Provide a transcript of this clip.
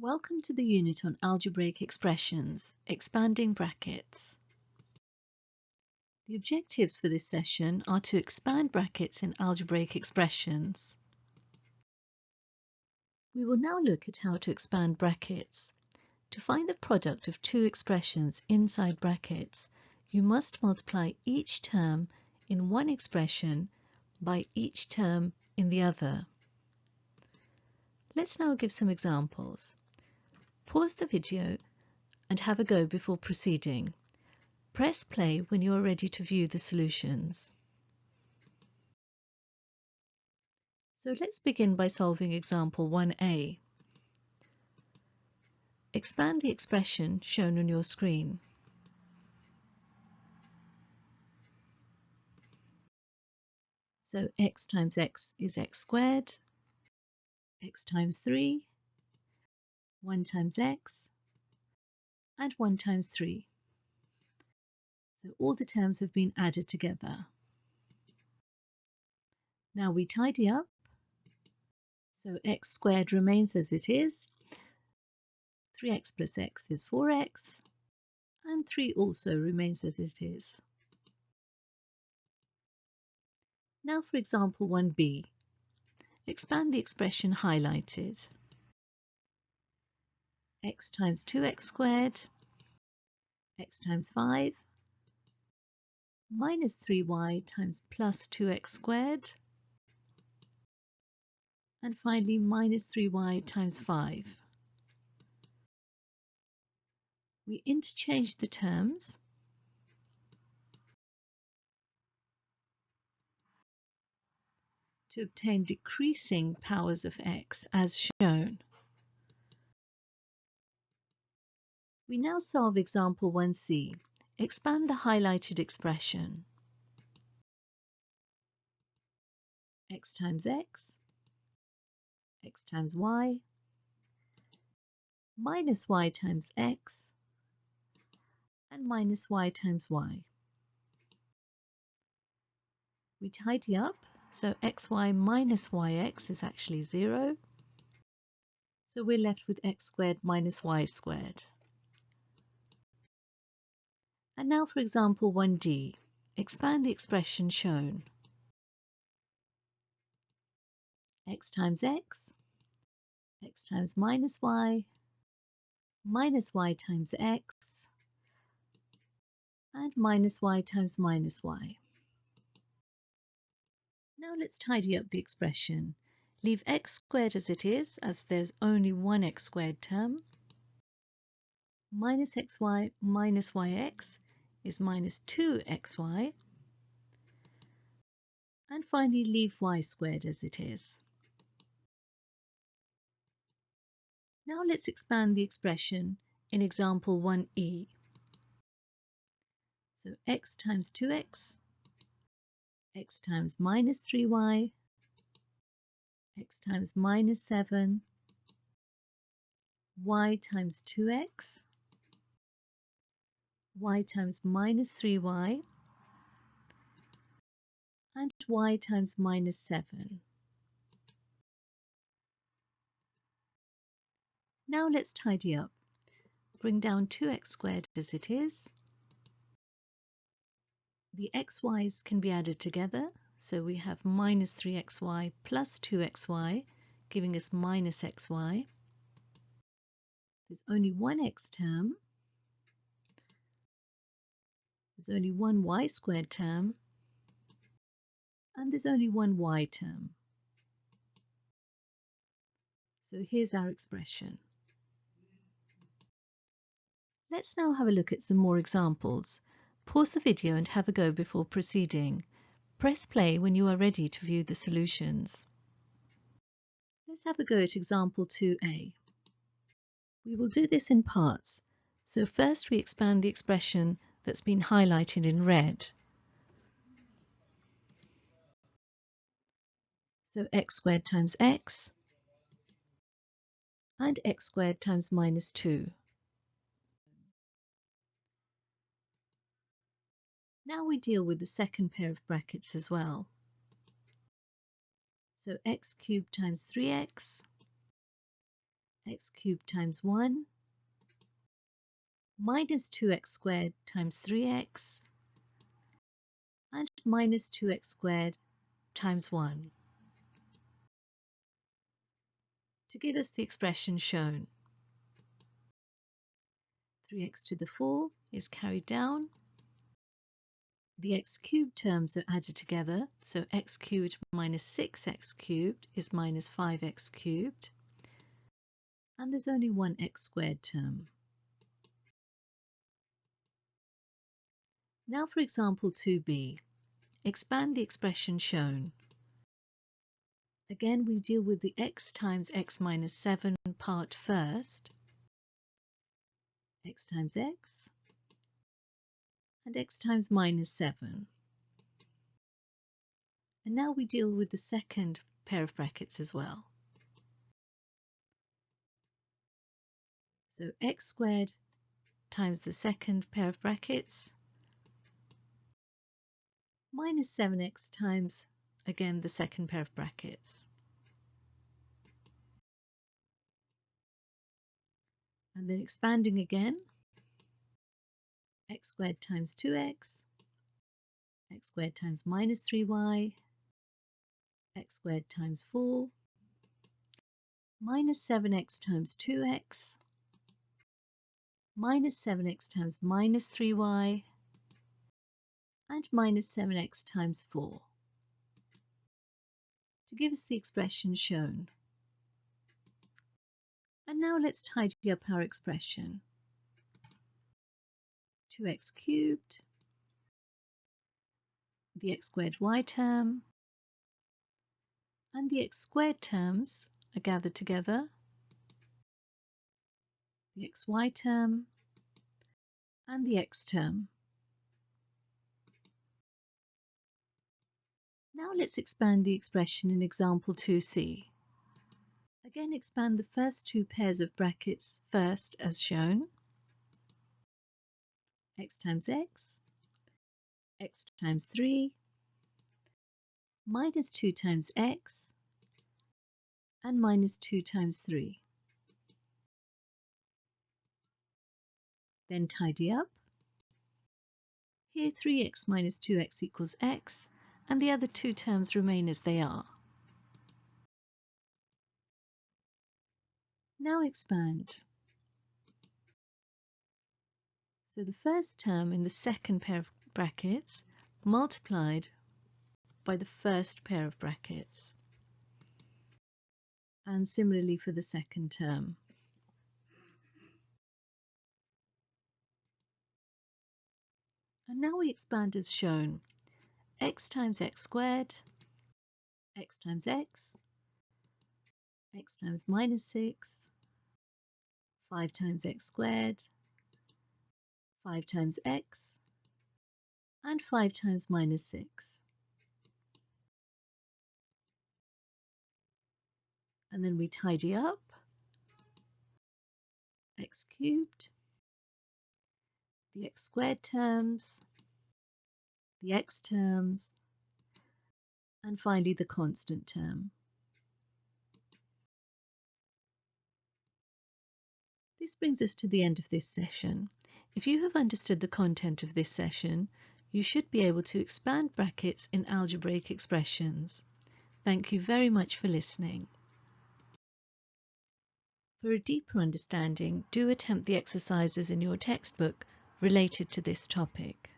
Welcome to the unit on algebraic expressions, expanding brackets. The objectives for this session are to expand brackets in algebraic expressions. We will now look at how to expand brackets. To find the product of two expressions inside brackets, you must multiply each term in one expression by each term in the other. Let's now give some examples. Pause the video and have a go before proceeding. Press play when you are ready to view the solutions. So let's begin by solving example 1a. Expand the expression shown on your screen. So x times x is x squared, x times 3, 1 times x, and 1 times 3. So all the terms have been added together. Now we tidy up. So x squared remains as it is. 3x plus x is 4x, and 3 also remains as it is. Now for example 1b. Expand the expression highlighted. X times 2x squared, x times 5, minus 3y times plus 2x squared, and finally minus 3y times 5. We interchange the terms to obtain decreasing powers of x as shown. We now solve example 1c. Expand the highlighted expression. X times x, x times y, minus y times x, and minus y times y. We tidy up, so xy minus yx is actually 0. So we're left with x squared minus y squared. And now for example 1d, expand the expression shown. X times x, x times minus y times x, and minus y times minus y. Now let's tidy up the expression. Leave x squared as it is, as there's only one x squared term. Minus xy minus yx is minus 2xy. And finally leave y squared as it is. Now let's expand the expression in example 1e. So x times 2x, x times minus 3y, x times minus 7, y times 2x, y times minus 3y, and y times minus 7. Now let's tidy up. Bring down 2x squared as it is. The xy's can be added together, so we have minus 3xy plus 2xy, giving us minus xy. There's only one x term. There's only one y squared term. And there's only one y term. So here's our expression. Let's now have a look at some more examples. Pause the video and have a go before proceeding. Press play when you are ready to view the solutions. Let's have a go at example 2a. We will do this in parts. So first we expand the expression that's been highlighted in red. So x squared times x and x squared times minus 2. Now we deal with the second pair of brackets as well. So x cubed times 3x, x cubed times 1 minus 2x squared times 3x and minus 2x squared times 1 to give us the expression shown. 3x to the 4 is carried down. The x cubed terms are added together, so x cubed minus 6x cubed is minus 5x cubed, and there's only one x squared term. Now for example 2b, expand the expression shown. Again we deal with the x times x minus 7 part first, x times x, and x times minus 7. And now we deal with the second pair of brackets as well. So x squared times the second pair of brackets minus 7x times, again, the second pair of brackets. And then expanding again, x squared times 2x, x squared times minus 3y, x squared times 4, minus 7x times 2x, minus 7x times minus 3y, and minus 7x times 4 to give us the expression shown. And now let's tidy up our expression. 2x cubed, the x squared y term, and the x squared terms are gathered together, the xy term, and the x term. Now let's expand the expression in example 2c. Again, expand the first two pairs of brackets first as shown. X times x, x times 3, minus 2 times x, and minus 2 times 3. Then tidy up. Here 3x minus 2x equals x, and the other two terms remain as they are. Now expand. So the first term in the second pair of brackets multiplied by the first pair of brackets. And similarly for the second term. And now we expand as shown. X times x squared, x times x, x times minus 6, 5 times x squared, 5 times x, and 5 times minus 6. And then we tidy up. X cubed, the x squared terms, the x terms, and finally the constant term. This brings us to the end of this session. If you have understood the content of this session, you should be able to expand brackets in algebraic expressions. Thank you very much for listening. For a deeper understanding, do attempt the exercises in your textbook related to this topic.